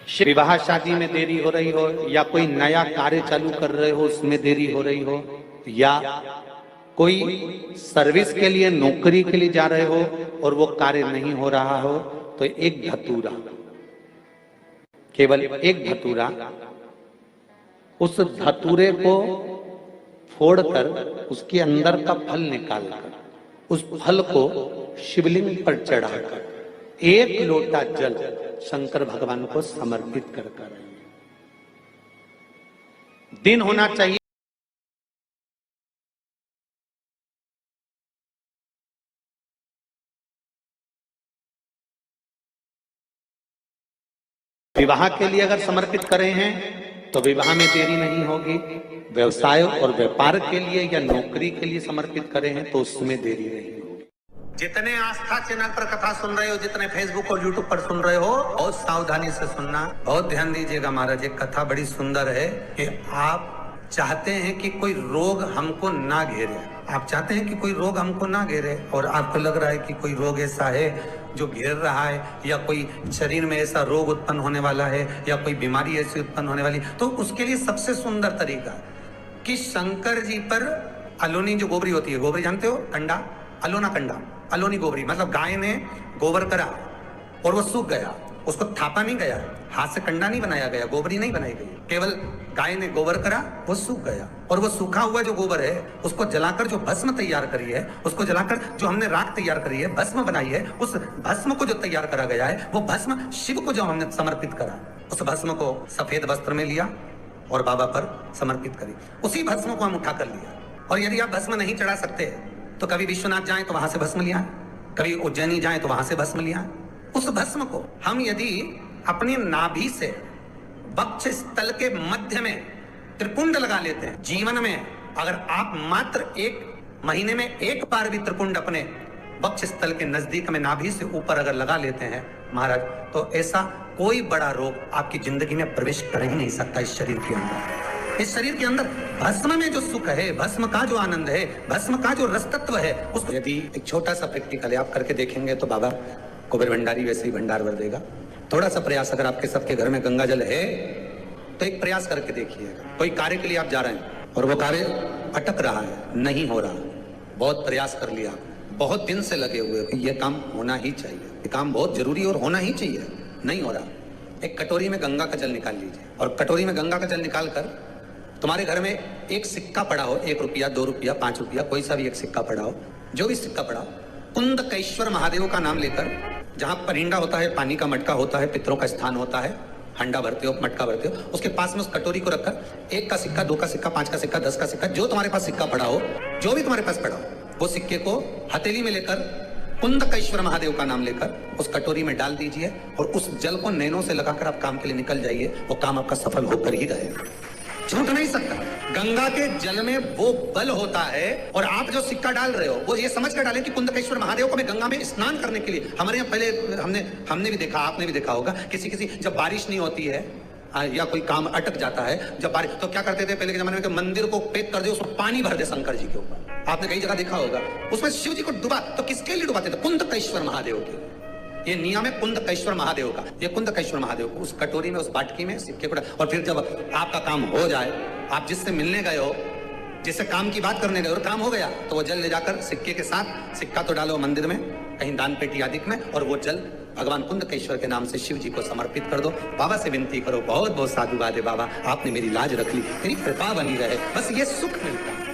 विवाह शादी में देरी हो रही हो, या कोई नया कार्य चालू कर रहे हो उसमें देरी हो रही हो, या कोई सर्विस के लिए नौकरी के लिए जा रहे हो और वो कार्य नहीं हो रहा हो, तो एक धतूरा, केवल एक धतूरा, उस धतूरे को फोड़कर उसके अंदर का फल निकालकर उस फल को शिवलिंग पर चढ़ाकर एक लोटा जल शंकर भगवान को समर्पित कर दिन होना चाहिए। विवाह के लिए अगर समर्पित करें हैं तो विवाह में देरी नहीं होगी। व्यवसाय और व्यापार के लिए या नौकरी के लिए समर्पित करें हैं तो उसमें देरी नहीं होगी। जितने आस्था चैनल पर कथा सुन रहे हो, जितने फेसबुक और यूट्यूब पर सुन रहे हो, बहुत सावधानी से सुनना, बहुत ध्यान दीजिएगा। महाराज एक कथा बड़ी सुंदर है कि आप चाहते हैं कि कोई रोग हमको ना घेरे, आप चाहते हैं कि कोई रोग हमको ना घेरे, और आपको लग रहा है कि कोई रोग ऐसा है जो घेर रहा है, या कोई शरीर में ऐसा रोग उत्पन्न होने वाला है, या कोई बीमारी ऐसी उत्पन्न होने वाली, तो उसके लिए सबसे सुंदर तरीका कि शंकर जी पर अलोनी जो गोबरी होती है, गोबरी जानते हो, कंडा, अलोना कंडा, अलोनी गोबरी, मतलब गाय ने गोबर करा और वो सूख गया, उसको थापा नहीं गया, हाथ से कंडा नहीं बनाया गया, गोबरी नहीं बनाई गई, केवल गाय ने गोबर करा, वो सूख गया, और वो सूखा हुआ जो गोबर है उसको जलाकर जो भस्म तैयार करी है, उसको जलाकर जो हमने राख तैयार करी है, भस्म बनाई है, उस भस्म को जो तैयार करा गया है, वो भस्म शिव को जो हमने समर्पित करा, उस भस्म को सफेद वस्त्र में लिया और बाबा पर समर्पित करी। उसी भस्म को हम उठा कर लिया। और यदि आप भस्म नहीं चढ़ा सकते तो कभी विश्वनाथ जाएं तो वहां से भस्म लिया, कभी उज्जैनी जाएं तो वहां से भस्म लिया। उस भस्म को हम यदि अपनी नाभि से वक्ष स्थल के मध्य में त्रिपुंड लगा लेते हैं, जीवन में अगर आप मात्र एक महीने में एक बार भी त्रिपुंड अपने वक्ष स्थल के नजदीक में नाभि से ऊपर अगर लगा लेते हैं महाराज, तो ऐसा कोई बड़ा रोग आपकी जिंदगी में प्रवेश कर ही नहीं सकता। इस शरीर के अंदर, इस शरीर के अंदर भस्म में जो सुख है, भस्म का जो आनंद है, भस्म का जो रसतत्व है, उसको यदि एक छोटा सा प्रैक्टिकल आप करके देखेंगे तो बाबा कुबेर भंडारी वैसे ही भंडार भर देगा। थोड़ा सा प्रयास, अगर आपके सबके घर में गंगा जल है तो एक प्रयास करके देखिएगा। कोई कार्य के लिए आप जा रहे हैं और वो कार्य अटक रहा है, नहीं हो रहा, बहुत प्रयास कर लिया, बहुत दिन से लगे हुए कि ये काम होना ही चाहिए, ये काम बहुत जरूरी और होना ही चाहिए, नहीं हो रहा। एक कटोरी में गंगा का जल निकाल लीजिए, और कटोरी में गंगा का जल निकाल कर तुम्हारे घर में एक सिक्का पड़ा हो, 1 रुपया, 2 रुपया, 5 रुपया, कोई सा भी एक सिक्का पड़ा हो, जो भी सिक्का पड़ा हो, कुंदकेश्वर महादेव का नाम लेकर, जहां परिंदा होता है, पानी का मटका होता है, पितरों का स्थान होता है, हंडा भरते हो, मटका भरते हो, उसके पास में उस कटोरी को रखकर 1 का सिक्का, 2 का सिक्का, 5 का सिक्का, 10 का सिक्का, जो तुम्हारे पास सिक्का पड़ा हो, जो भी तुम्हारे पास पड़ा हो, वो सिक्के को हथेली में लेकर कुंदकेश्वर महादेव का नाम लेकर उस कटोरी में डाल दीजिए, और उस जल को नैनों से लगाकर आप काम के लिए निकल जाइए। वो काम आपका सफल होकर ही रहेगा, छूट नहीं सकता। गंगा के जल में वो बल होता है, और आप जो सिक्का डाल रहे हो वो ये समझ कर डालें कि कुंदकेश्वर महादेव को मैं गंगा में स्नान करने के लिए। हमारे यहाँ पहले हमने भी देखा, आपने भी देखा होगा, किसी जब बारिश नहीं होती है या कोई काम अटक जाता है, जब बारिश, तो क्या करते थे पहले के जमाने में कि मंदिर को पेक कर दे, उसमें पानी भर दे शंकर जी के ऊपर। आपने कई जगह देखा होगा, उसमें शिव जी को डुबा, तो किसके लिए डुबाते थे? कुंदकेश्वर महादेव के। ये नियम है कुंदकेश्वर महादेव का। ये कुंदकेश्वर महादेव को उस कटोरी में, उस बाटकी में सिक्के को, और फिर जब आपका काम हो जाए, आप जिससे मिलने गए हो, जिससे काम की बात करने गए और काम हो गया, तो वो जल ले जाकर सिक्के के साथ, सिक्का तो डालो मंदिर में, कहीं दान पेटी आदि में, और वो जल भगवान कुंदकेश्वर के नाम से शिव जी को समर्पित कर दो। बाबा से विनती करो, बहुत बहुत साधुवाद है बाबा, आपने मेरी लाज रख ली, मेरी कृपा बनी रहे, बस ये सुख मिलता है।